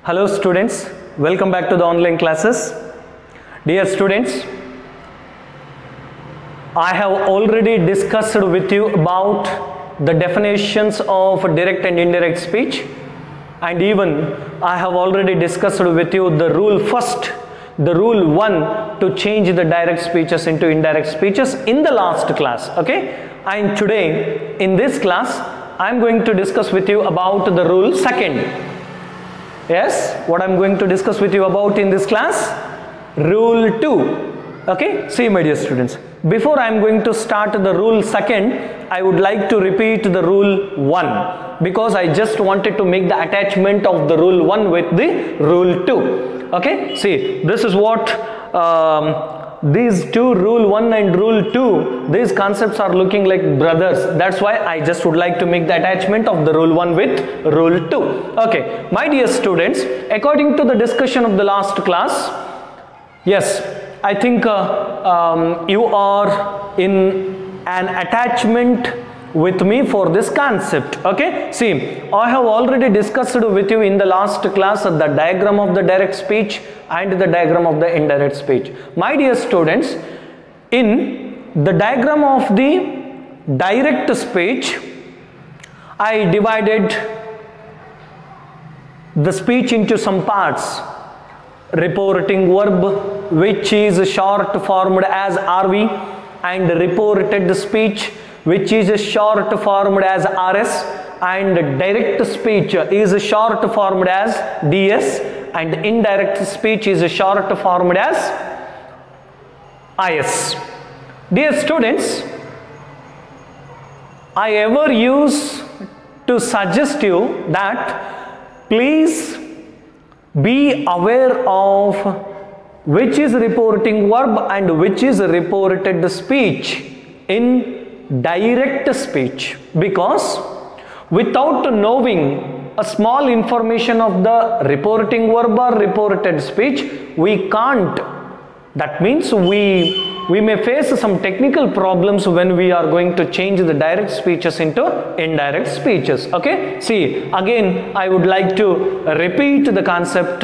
Hello students, welcome back to the online classes. Dear students, I have already discussed with you about the definitions of direct and indirect speech, and even I have already discussed with you the rule 1 to change the direct speeches into indirect speeches in the last class, okay? And today in this class I am going to discuss with you about the rule 2. Yes, what I am going to discuss with you about in this class? Rule 2. Okay, see my dear students, before I am going to start the rule 2, I would like to repeat the rule 1 because I just wanted to make the attachment of the rule 1 with the rule 2. Okay, see, this is what these two, rule 1 and rule 2, these concepts are looking like brothers. That's why I just would like to make the attachment of the rule 1 with rule 2. Okay, my dear students, according to the discussion of the last class, yes, I think you are in an attachment with me for this concept. Okay, see, I have already discussed with you in the last class the diagram of the direct speech and the diagram of the indirect speech. My dear students, in the diagram of the direct speech, I divided the speech into some parts. Reporting verb, which is short formed as RV, and reported speech, which is short formed as RS, and direct speech is short formed as DS, and indirect speech is short formed as IS. Dear students, I ever use to suggest you that please be aware of which is reporting verb and which is reported speech in direct speech, because without knowing a small information of the reporting verb or reported speech, we can't. That means we may face some technical problems when we are going to change the direct speeches into indirect speeches. Okay, see, again I would like to repeat the concept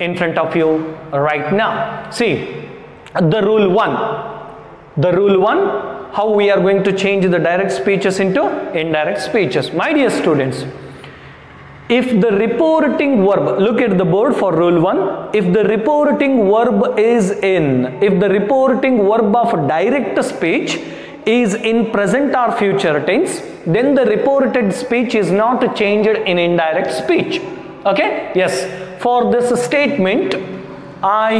in front of you right now. See, the rule 1, how we are going to change the direct speeches into indirect speeches. My dear students, if the reporting verb, look at the board for rule 1, if the reporting verb is if the reporting verb of direct speech is in present or future tense, then the reported speech is not changed in indirect speech. Okay, yes, for this statement I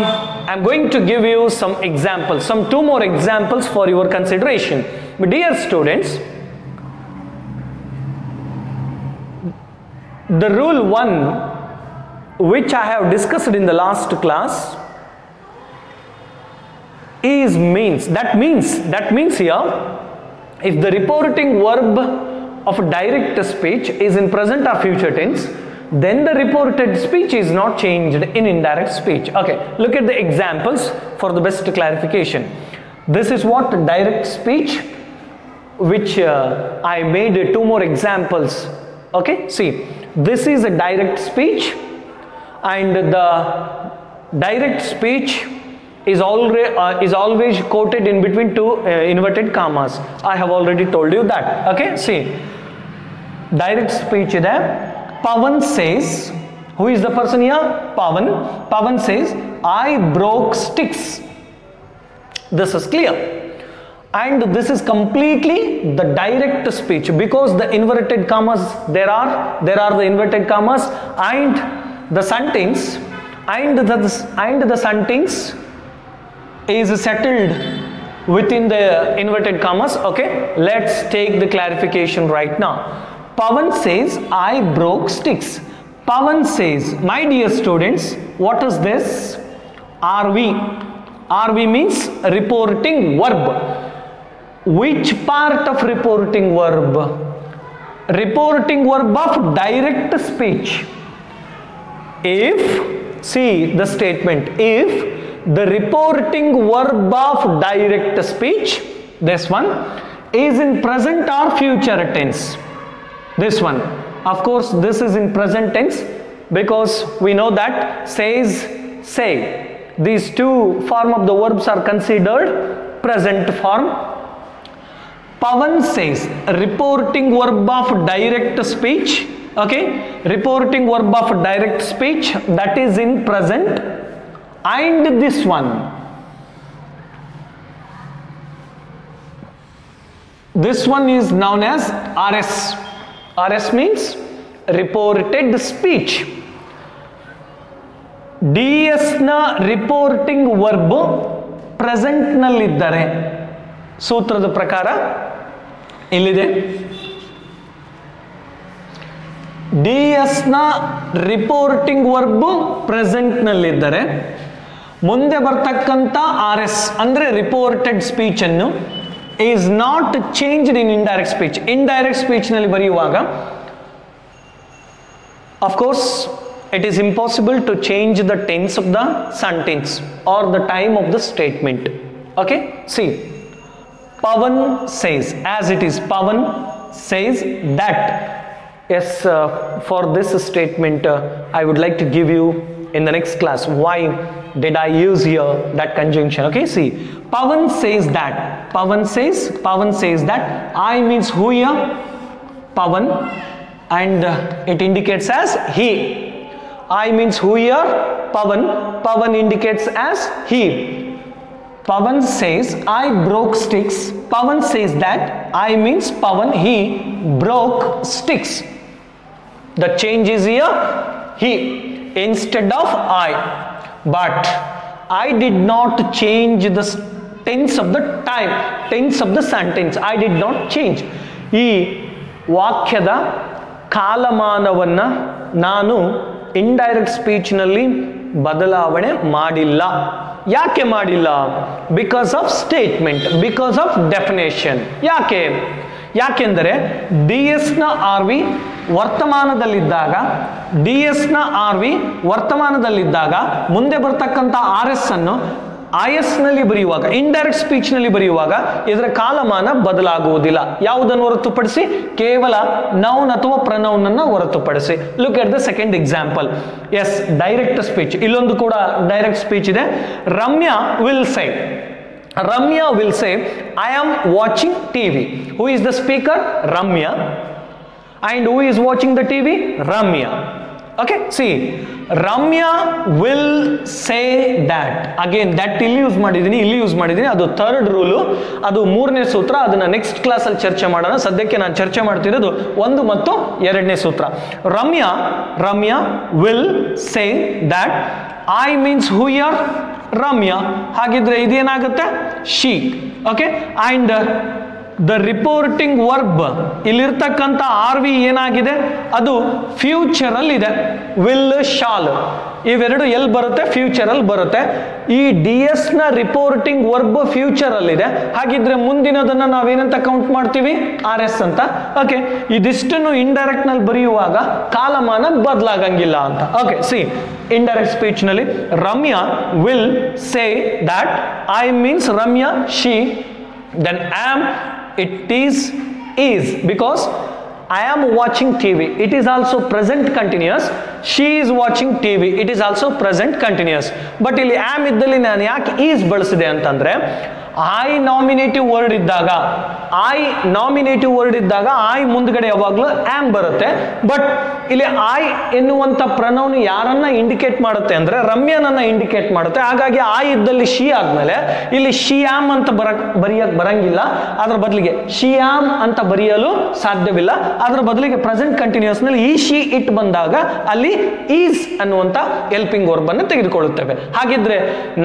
am going to give you some examples, two more examples for your consideration. But dear students, the rule 1 which I have discussed in the last class is that means here, if the reporting verb of direct speech is in present or future tense, then the reported speech is not changed in indirect speech. Okay, look at the examples for the best clarification. This is what direct speech, which I made 2 more examples. Okay, see, this is a direct speech, and the direct speech is always quoted in between 2 inverted commas. I have already told you that. Okay, see, direct speech there. Pavan says, who is the person here? Pavan says, I broke sticks. This is clear. And this is completely the direct speech, because the inverted commas, there are the inverted commas, and the sentence is settled within the inverted commas. Okay, let's take the clarification right now. Pavan says, I broke sticks. Pavan says, my dear students, what is this? RV. RV means reporting verb. Which part of reporting verb? Reporting verb of direct speech. If, see the statement, if the reporting verb of direct speech, this one, is in present or future tense, this one, of course this is in present tense, because we know that says, say, these two form of the verbs are considered present form. Pavan says, reporting verb of direct speech, okay, reporting verb of direct speech, that is in present. And this one, this one is known as RS. RS means reported speech. DS ನ reporting verb present ನಲ್ಲಿದ್ದರೆ ಸೂತ್ರದ ಪ್ರಕಾರ ಇಲ್ಲಿದೆ. DS ನ reporting verb present ನಲ್ಲಿದ್ದರೆ ಮುಂದೆ ಬರ್ತಕ್ಕಂಥ RS ಅಂದ್ರೆ reported speech ಅನ್ನು is not changed in indirect speech. Indirect speech ನಲ್ಲಿ ಬರೆಯುವಾಗ of course it is impossible to change the tense of the sentence or the time of the statement. Okay, see, Pavan says, as it is, Pavan says that. Yes, for this statement I would like to give you in the next class why did I use here that conjunction. Okay, see, Pavan says that. Pavan says that. I means who here? Pavan, and it indicates as he. I means who here? Pavan. Pavan indicates as he. Pavan says I broke sticks. Pavan says that. I means Pavan, he broke sticks. The change is here he instead of I. But I did not change the tense of the time, tense of the sentence. I did not change. ಈ ವಾಕ್ಯದ ಕಾಲಮಾನವನ್ನ ನಾನು indirect speech ನಲ್ಲಿ ಬದಲಾವಣೆ ಮಾಡಿಲ್ಲ. ಯಾಕೆ ಮಾಡಿಲ್ಲ? Because of statement, because of definition. ಯಾಕೆಂದರೆ DS ನ RV ವರ್ತಮಾನದಲ್ಲಿದ್ದಾಗ, DS ನ RV ವರ್ತಮಾನದಲ್ಲಿದ್ದಾಗ ಮುಂದೆ ಬರ್ತಕ್ಕಂಥ RS ಅನ್ನು IS ನಲ್ಲಿ ಬರೆಯುವಾಗ, ಇಂಡೈರೆಕ್ಟ್ ಸ್ಪೀಚ್ ನಲ್ಲಿ ಬರೆಯುವಾಗ ಇದರ ಕಾಲಮಾನ ಬದಲಾಗುವುದಿಲ್ಲ. ಯಾವುದನ್ನು ಹೊರತುಪಡಿಸಿ? ಕೇವಲ ನೌನ್ ಅಥವಾ ಪ್ರನೌನ್ ಅನ್ನು ಹೊರತುಪಡಿಸಿ. Look at the second example. Yes, direct speech. ಇಲ್ಲೊಂದು ಕೂಡ ಡೈರೆಕ್ಟ್ ಸ್ಪೀಚ್ ಇದೆ. Ramya will say, Ramya will say, I am watching TV. Who is the speaker? Ramya. And who is watching the TV? Ramya. Okay, see, Ramya will say that. Again, that ಇಲ್ಲಿ use ಮಾಡಿದ್ದೀನಿ, ಅದು third rule, ಅದು ಮೂರನೇ ಸೂತ್ರ. ಅದನ್ನ next class ಅಲ್ಲಿ ಚರ್ಚೆ ಮಾಡೋಣ. ಸದ್ಯಕ್ಕೆ ನಾನು ಚರ್ಚೆ ಮಾಡ್ತಿರೋದು 1 ಮತ್ತು 2ನೇ ಸೂತ್ರ. Ramya will say that. I means who here? Ramya. ಹಾಗಿದ್ರೆ ಇದೇನಾಗುತ್ತೆ? She. Okay, and the reporting verb ಇಲ್ಲಿರ್ತಕ್ಕಂಥ RV ಏನಾಗಿದೆ? ಅದು ಫ್ಯೂಚರ್ ಅಲ್ಲಿ ಇದೆ. will, shall ಇವೆರಡು ಎಲ್ಲಿ ಬರುತ್ತೆ? ಫ್ಯೂಚರ್ ಅಲ್ಲಿ ಬರುತ್ತೆ. ಈ DS ನ ರಿಪೋರ್ಟಿಂಗ್ ವರ್ಬ್ ಫ್ಯೂಚರ್ ಅಲ್ಲಿ ಇದೆ. ಹಾಗಿದ್ರೆ ಮುಂದಿನದನ್ನ ನಾವೇನಂತ ಕೌಂಟ್ ಮಾಡ್ತೀವಿ? RS ಅಂತ. ಓಕೆ, ಇದಿಷ್ಟನ್ನು ಇಂಡೈರೆಕ್ಟ್ ನಲ್ಲಿ ಬರೆಯುವಾಗ ಕಾಲಮಾನ ಬದಲಾಗಂಗಿಲ್ಲ ಅಂತ. ಓಕೆ, ಸಿ, ಇಂಡೈರೆಕ್ಟ್ ಸ್ಪೀಚ್ ನಲ್ಲಿ Ramya will say that. I means Ramya, she. Then am, it is because I am watching TV. It is also present continuous. She is watching TV. It is also present continuous. But ಇಲ್ಲಿ am ಇದ್ದಲ್ಲಿ ನಾನು ಯಾಕೆ is ಬಳಸಿದೆ ಅಂತಂದ್ರೆ, I nominative word ಇದ್ದಾಗ, I ಮುಂದ್ಗಡೆ ಯಾವಾಗಲೂ am ಬರುತ್ತೆ. ಬಟ್ ಇಲ್ಲಿ I ಎನ್ನುವಂತ ಪ್ರನೌನ್ ಯಾರನ್ನ ಇಂಡಿಕೇಟ್ ಮಾಡುತ್ತೆ ಅಂದ್ರೆ ರಮ್ಯನನ್ನ ಇಂಡಿಕೇಟ್ ಮಾಡುತ್ತೆ. ಹಾಗಾಗಿ I ಇದ್ದಲ್ಲಿ she ಆದ್ಮೇಲೆ ಇಲ್ಲಿ she am ಅಂತ ಬರೆಯಕ್ ಬರಂಗಿಲ್ಲ. ಅದರ ಬದಲಿಗೆ she am ಅಂತ ಬರೆಯಲು ಸಾಧ್ಯವಿಲ್ಲ. ಅದರ ಬದಲಿಗೆ ಪ್ರೆಸೆಂಟ್ ಕಂಟಿನ್ಯೂಸ್ ನಲ್ಲಿ ಈ she it ಬಂದಾಗ ಅಲ್ಲಿ is ಅನ್ನುವಂತ ಹೆಲ್ಪಿಂಗ್ ವರ್ಬ್ ಅನ್ನು ತೆಗೆದುಕೊಳ್ಳುತ್ತೇವೆ. ಹಾಗಿದ್ರೆ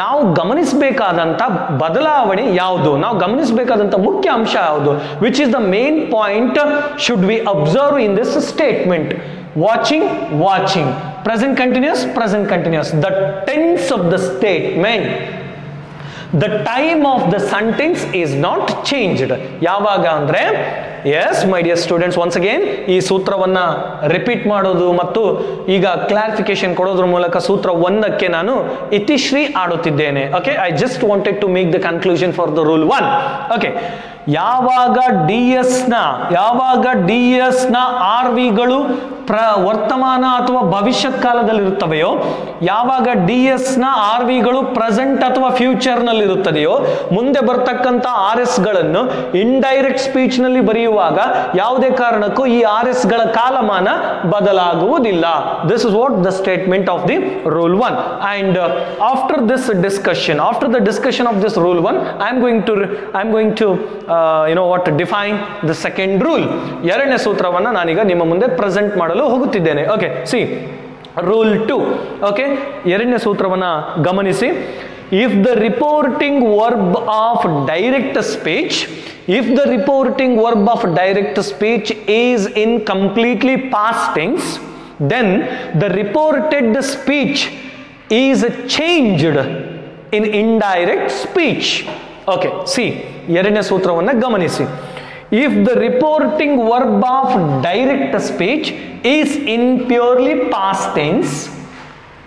ನಾವು ಗಮನಿಸಬೇಕಾದಂತ ಬದಲಾವಣೆ ಯಾವುದು? ನಾವು ಗಮನಿಸಬೇಕಾದಂತ ಮುಖ್ಯ ಅಂಶ ಯಾವುದು? Which is the main point should we observe in this statement? watching, present continuous. The tense of the statement, the time of the sentence is not changed. ಯಾವಾಗ ಅಂದ್ರೆ, yes my dear students, once again ಈ ಸೂತ್ರವನ್ನ repeat ಮಾಡೋದು ಮತ್ತು ಈಗ clarification ಕೊಡೋದ್ರ ಮೂಲಕ ಸೂತ್ರ 1ಕ್ಕೆ ನಾನು ಇತಿಶ್ರೀ ಆಡುತ್ತಿದ್ದೇನೆ. Okay, I just wanted to make the conclusion for the rule 1. Okay, ಯಾವಾಗ ಡಿ ಎಸ್ ನ ಆರ್ ವಿಗಳು ವರ್ತಮಾನ ಅಥವಾ ಭವಿಷ್ಯತ್ ಕಾಲದಲ್ಲಿ ಇರುತ್ತವೆಯೋ, ಯಾವಾಗ ಡಿ ಎಸ್ ನ ಆರ್ ವಿಗಳು ಪ್ರೆಸೆಂಟ್ ಅಥವಾ ಫ್ಯೂಚರ್ ನಲ್ಲಿ ಇರುತ್ತದೆಯೋ, ಮುಂದೆ ಬರ್ತಕ್ಕಂಥ ಆರ್ ಎಸ್ ಗಳನ್ನು ಇಂಡೈರೆಕ್ಟ್ ಸ್ಪೀಚ್ ನಲ್ಲಿ ಬರೆಯುವಾಗ ಯಾವುದೇ ಕಾರಣಕ್ಕೂ ಈ ಆರ್ ಎಸ್ ಗಳ ಕಾಲಮಾನ ಬದಲಾಗುವುದಿಲ್ಲ. This is what the statement of the rule 1. And after this discussion, after the discussion of this rule 1, I am going to define the second rule. ಎರಡನೇ ಸೂತ್ರವನ್ನು ನಾನೀಗ ನಿಮ್ಮ ಮುಂದೆ ಪ್ರೆಸೆಂಟ್ ಮಾಡಲು ಹೋಗುತ್ತಿದ್ದೇನೆ. Okay, C rule 2. ಓಕೆ, ಎರಡನೇ ಸೂತ್ರವನ್ನು ಗಮನಿಸಿ. If the reporting verb of direct speech is in completely past tense, then the reported speech is changed in indirect speech. Okay, see, ಎರಡನೇ ಸೂತ್ರವನ್ನು ಗಮನಿಸಿ. If the reporting verb of direct speech is in purely past tense,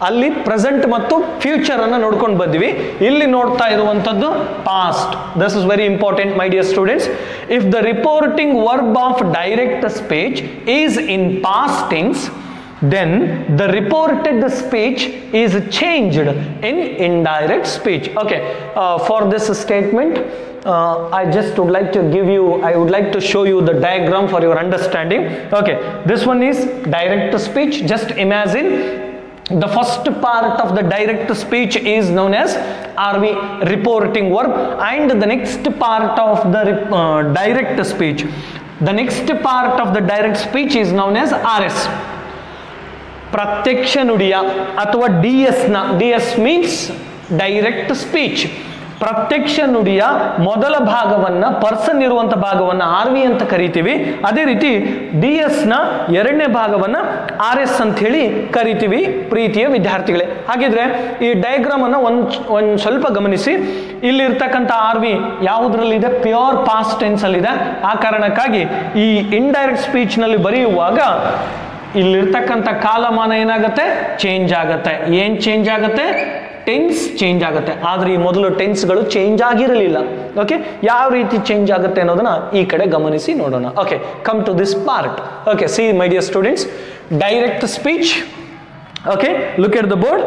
ಅಲ್ಲಿ present ಮತ್ತು future ಅನ್ನು ನೋಡ್ಕೊಂಡು ಬಂದ್ವಿ. ಇಲ್ಲಿ ನೋಡ್ತಾ ಇರುವಂತದ್ದು past. This is very important my dear students. If the reporting verb of direct speech is in past tense, then the reported speech is changed in indirect speech. Okay, for this statement I would like to show you the diagram for your understanding. Okay, this one is direct speech. Just imagine the first part of the direct speech is known as RV, reporting verb, and the next part of the direct speech, the next part of the direct speech is known as RS. ಪ್ರತ್ಯಕ್ಷ ನುಡಿಯ ಅಥವಾ DS means direct speech. ಪ್ರತ್ಯಕ್ಷ ನುಡಿಯ ಮೊದಲ ಭಾಗವನ್ನ, person ಇರುವಂತ ಭಾಗವನ್ನ R V ಅಂತ ಕರಿತೀವಿ. ಅದೇ ರೀತಿ ಡಿ ಎಸ್ ನ ಎರಡನೇ ಭಾಗವನ್ನ ಆರ್ ಎಸ್ ಅಂತ ಹೇಳಿ ಕರಿತೀವಿ ಪ್ರೀತಿಯ ವಿದ್ಯಾರ್ಥಿಗಳೇ. ಹಾಗಿದ್ರೆ ಈ ಡಯಾಗ್ರಾಮ್ ಅನ್ನ ಒಂದ್ ಸ್ವಲ್ಪ ಗಮನಿಸಿ. ಇಲ್ಲಿರ್ತಕ್ಕಂಥ ಆರ್ ವಿ ಯಾವುದ್ರಲ್ಲಿದೆ? ಪ್ಯೂರ್ ಪಾಸ್ಟ್ ಟೆನ್ಸ್ ಅಲ್ಲಿದೆ. ಆ ಕಾರಣಕ್ಕಾಗಿ ಈ ಇಂಡೈರೆಕ್ಟ್ ಸ್ಪೀಚ್ ನಲ್ಲಿ ಬರೆಯುವಾಗ ಇಲ್ಲಿರ್ತಕ್ಕಂಥ ಕಾಲಮಾನ ಏನಾಗುತ್ತೆ? ಚೇಂಜ್ ಆಗುತ್ತೆ. ಏನ್ ಚೇಂಜ್ ಆಗುತ್ತೆ? ಟೆನ್ಸ್ ಚೇಂಜ್ ಆಗುತ್ತೆ. ಆದ್ರೆ ಈ ಮೊದಲು ಟೆನ್ಸ್ಗಳು ಚೇಂಜ್ ಆಗಿರಲಿಲ್ಲ. ಓಕೆ, ಯಾವ ರೀತಿ ಚೇಂಜ್ ಆಗುತ್ತೆ ಅನ್ನೋದನ್ನ ಈ ಕಡೆ ಗಮನಿಸಿ ನೋಡೋಣ. Okay, come to this part. Okay, see my dear students, direct speech. Okay, look at the board.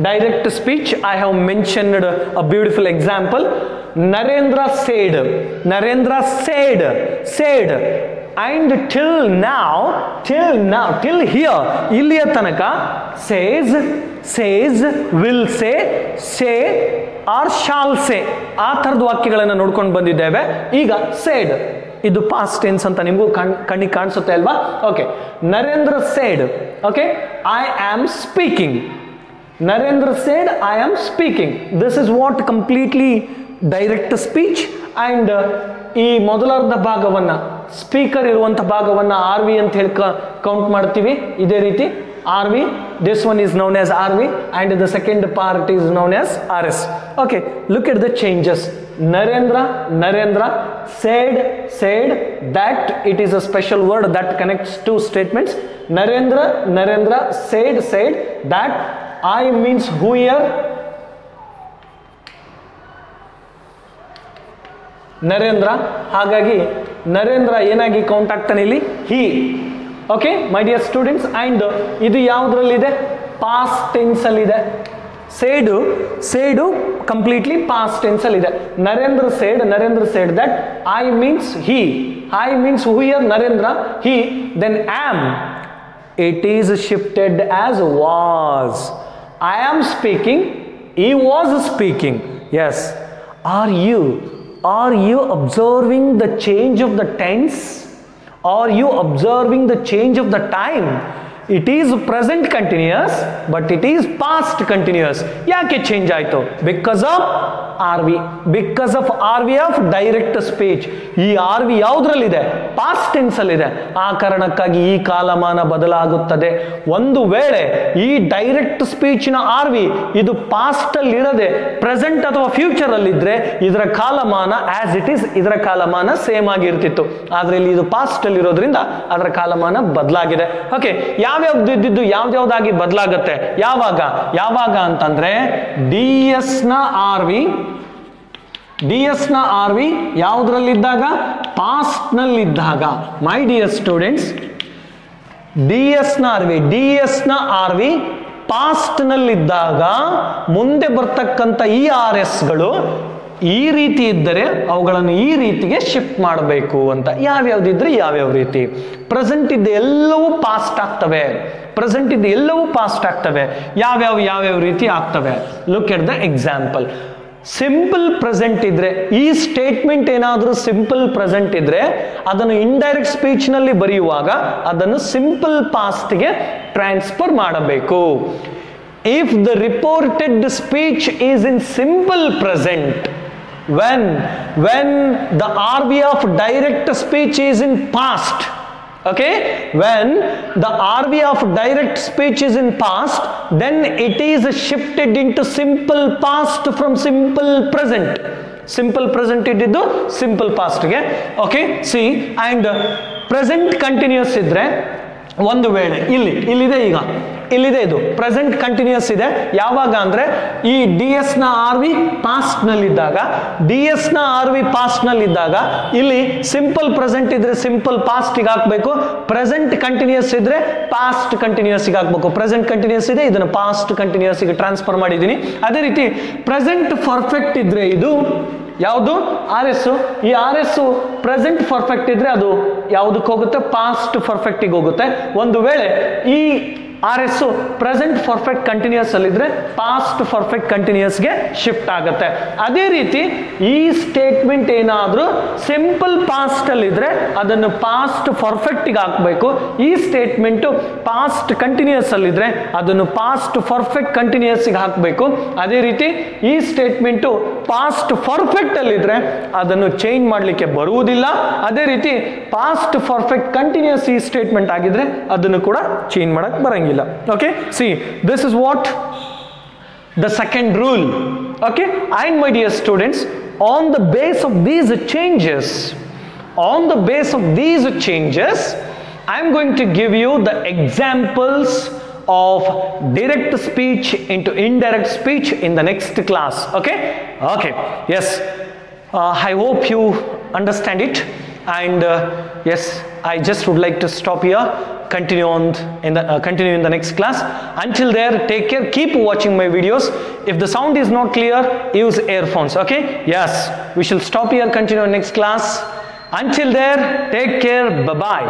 Direct speech, I have mentioned a beautiful example. Narendra said and till here, ಇಲ್ಲಿಯ ತನಕ says, will say or shall say ಆ ಥರದ ವಾಕ್ಯಗಳನ್ನು ನೋಡ್ಕೊಂಡು ಬಂದಿದ್ದೇವೆ. ಈಗ said ಇದು past tense ಅಂತ ನಿಮಗೂ ಕಣ್ಣಿಗೆ ಕಾಣಿಸುತ್ತೆ ಅಲ್ವಾ? Okay, Narendra said, okay, I am speaking. Narendra said, I am speaking. This is what completely direct speech. And ಈ ಮೊದಲಾರ್ಧ ಭಾಗವನ್ನ, ಸ್ಪೀಕರ್ ಇರುವಂತ ಭಾಗವನ್ನ ಆರ್ ವಿ ಅಂತ ಹೇಳಿ ಕೌಂಟ್ ಮಾಡ್ತೀವಿ. ಇದೇ ರೀತಿ R V, this one is known as RV and the second part is known as RS. Okay, look at the changes. Narendra said that it is a special word that connects two statements. Narendra said that. I means who here? Narendra. ಹಾಗಾಗಿ ನರೇಂದ್ರ ಏನಾಗಿ count ಆಗ್ತಾನೆ ಇಲ್ಲಿ? He. Okay my dear students, and ಇದು ಯಾವುದ್ರಲ್ಲಿದೆ? Past tense ಅಲ್ಲಿದೆ. ಸೇಡು completely past tense ಅಲ್ಲಿದೆ. Narendra said that I means he. I means who here? Narendra. He. Then um, it is shifted as was. I am speaking, he was speaking. Yes. Are you observing the change of the tense? Are you observing the change of the time? It is present continuous, but it is past continuous. ಯಾಕೆ change ಆಯ್ತು? Because of R V. Because of R V of direct speech. ಈ R V ಯಾವುದ್ರಲ್ಲಿದೆ? Past tense ಅಲ್ಲಿದೆ. ಆ ಕಾರಣಕ್ಕಾಗಿ ಈ ಕಾಲಮಾನ ಬದಲಾಗುತ್ತದೆ. ಒಂದು ವೇಳೆ ಈ ಡೈರೆಕ್ಟ್ ಸ್ಪೀಚ್ ನ ಆರ್ ವಿ ಇದು ಪಾಸ್ಟ್ ಅಲ್ಲಿ ಇರದೆ ಪ್ರೆಸೆಂಟ್ ಅಥವಾ ಫ್ಯೂಚರ್ ಅಲ್ಲಿ ಇದ್ರೆ ಇದರ ಕಾಲಮಾನ ಆಸ್ ಇಟ್ ಈಸ್, ಇದರ ಕಾಲಮಾನ ಸೇಮ್ ಆಗಿರ್ತಿತ್ತು. ಆದ್ರೆ ಇಲ್ಲಿ ಇದು ಪಾಸ್ಟ್ ಅಲ್ಲಿ ಇರೋದ್ರಿಂದ ಅದರ ಕಾಲಮಾನ ಬದಲಾಗಿದೆ. ಓಕೆ, ಯಾವ್ಯಾವ್ದಿದ್ದು ಯಾವ್ದಾವ್ದಾಗಿ ಬದಲಾಗುತ್ತೆ? ಯಾವಾಗ ಅಂತಂದ್ರೆ ಡಿ ಎಸ್ ನ ಆರ್ ವಿ ds ನ rv ಯಾವುದರಲ್ಲಿದ್ದಾಗ ಪಾಸ್ಟ್ ನಲ್ಲಿದ್ದಾಗ ಮೈ ಡಿಯರ್ ಸ್ಟೂಡೆಂಟ್ಸ್ ds ನ rv ಪಾಸ್ಟ್ ನಲ್ಲಿದ್ದಾಗ ಮುಂದೆ ಬರ್ತಕ್ಕಂಥ ಈ ಆರ್ ಎಸ್ ಗಳು ಈ ರೀತಿ ಇದ್ದರೆ ಅವುಗಳನ್ನು ಈ ರೀತಿಗೆ ಶಿಫ್ಟ್ ಮಾಡಬೇಕು ಅಂತ. ಯಾವ್ಯಾವ್ದಿದ್ರೆ ಯಾವ್ಯಾವ ರೀತಿ ಪ್ರೆಸೆಂಟ್ ಇದ್ದ ಎಲ್ಲವೂ ಪಾಸ್ಟ್ ಆಗ್ತವೆ, ಪ್ರೆಸೆಂಟ್ ಇದ್ದ ಎಲ್ಲವೂ ಪಾಸ್ಟ್ ಆಗ್ತವೆ. ಯಾವ್ಯಾವ ರೀತಿ ಆಗ್ತವೆ? Look at the example. Simple present ಇದ್ರೆ, ಈ ಸ್ಟೇಟ್ಮೆಂಟ್ ಏನಾದರೂ ಸಿಂಪಲ್ ಪ್ರೆಸೆಂಟ್ ಇದ್ರೆ ಅದನ್ನು ಇಂಡೈರೆಕ್ಟ್ ಸ್ಪೀಚ್ ನಲ್ಲಿ ಬರೆಯುವಾಗ ಅದನ್ನು ಸಿಂಪಲ್ ಪಾಸ್ಟ್ಗೆ ಟ್ರಾನ್ಸ್ಫರ್ ಮಾಡಬೇಕು. If the reported speech is in simple present, when the RV of direct speech is in past, okay, when the RV of direct speech is in past, then it is shifted into simple past from simple present. Simple present ಇದ್ದಿದ್ದು simple past ಗೆ. okay, see, and present continuous ಇದ್ರೆ ಒಂದು ವೇಳೆ ಇಲ್ಲಿದೆ, ಈಗ ಇಲ್ಲಿದೆ, ಇದು present continuous ಇದೆ. ಯಾವಾಗ ಅಂದ್ರೆ ಈ ds ನ rv ಪಾಸ್ಟ್ ನಲ್ಲಿದ್ದಾಗ, ds ನ rv ಪಾಸ್ಟ್ ನಲ್ಲಿದ್ದಾಗ ಇಲ್ಲಿ ಸಿಂಪಲ್ ಪ್ರೆಸೆಂಟ್ ಇದ್ರೆ ಸಿಂಪಲ್ ಪಾಸ್ಟ್ ಗೆ ಹಾಕಬೇಕು, ಪ್ರೆಸೆಂಟ್ ಕಂಟಿನ್ಯೂಸ್ ಇದ್ರೆ ಪಾಸ್ಟ್ ಕಂಟಿನ್ಯೂಸ್ ಗೆ ಹಾಕಬೇಕು. ಪ್ರೆಸೆಂಟ್ ಕಂಟಿನ್ಯೂಸ್ ಇದೆ, ಇದನ್ನು ಪಾಸ್ಟ್ ಕಂಟಿನ್ಯೂಸ್ ಗೆ ಟ್ರಾನ್ಸ್ಫರ್ ಮಾಡಿದ್ದೀನಿ. ಅದೇ ರೀತಿ ಪ್ರೆಸೆಂಟ್ ಪರ್ಫೆಕ್ಟ್ ಇದ್ರೆ ಇದು ಯಾವುದು ಆರ್ ಎಸ್, ಈ ಆರ್ ಎಸ್ ಪ್ರೆಸೆಂಟ್ ಪರ್ಫೆಕ್ಟ್ ಇದ್ರೆ ಅದು ಯಾವುದಕ್ಕೆ ಹೋಗುತ್ತೆ? ಪಾಸ್ಟ್ ಪರ್ಫೆಕ್ಟಿಗೆ ಹೋಗುತ್ತೆ. ಒಂದು ವೇಳೆ ಈ R S present perfect continuous ಅಲ್ಲಿದ್ರೆ ಪಾಸ್ಟ್ ಪರ್ಫೆಕ್ಟ್ ಕಂಟಿನ್ಯೂಸ್ಗೆ ಶಿಫ್ಟ್ ಆಗುತ್ತೆ. ಅದೇ ರೀತಿ ಈ ಸ್ಟೇಟ್ಮೆಂಟ್ ಏನಾದರೂ ಸಿಂಪಲ್ ಪಾಸ್ಟ್ ಅಲ್ಲಿದ್ರೆ ಅದನ್ನು ಪಾಸ್ಟ್ ಪರ್ಫೆಕ್ಟ್ಗೆ ಹಾಕಬೇಕು. ಈ ಸ್ಟೇಟ್ಮೆಂಟು ಪಾಸ್ಟ್ ಕಂಟಿನ್ಯೂಸ್ ಅಲ್ಲಿದ್ರೆ ಅದನ್ನು ಪಾಸ್ಟ್ ಪರ್ಫೆಕ್ಟ್ ಕಂಟಿನ್ಯೂಸ್ಗೆ ಹಾಕಬೇಕು. ಅದೇ ರೀತಿ ಈ ಸ್ಟೇಟ್ಮೆಂಟು ಪಾಸ್ಟ್ ಪರ್ಫೆಕ್ಟ್ ಅಲ್ಲಿದ್ರೆ ಅದನ್ನು ಚೇಂಜ್ ಮಾಡಲಿಕ್ಕೆ ಬರುವುದಿಲ್ಲ. ಅದೇ ರೀತಿ ಪಾಸ್ಟ್ ಪರ್ಫೆಕ್ಟ್ ಕಂಟಿನ್ಯೂಸ್ ಈ ಸ್ಟೇಟ್ಮೆಂಟ್ ಆಗಿದ್ರೆ ಅದನ್ನು ಕೂಡ ಚೇಂಜ್ ಮಾಡಕ್ಕೆ ಬರಂಗಿಲ್ಲ. okay, see, this is what the second rule. okay, and my dear students, on the base of these changes, I am going to give you the examples of direct speech into indirect speech in the next class. okay, yes, I hope you understand it. And yes, I just would like to stop here, continue in the next class. Until there, take care, keep watching my videos. If the sound is not clear, use earphones. okay, yes, we shall stop here, continue next class. Until there, take care, bye bye.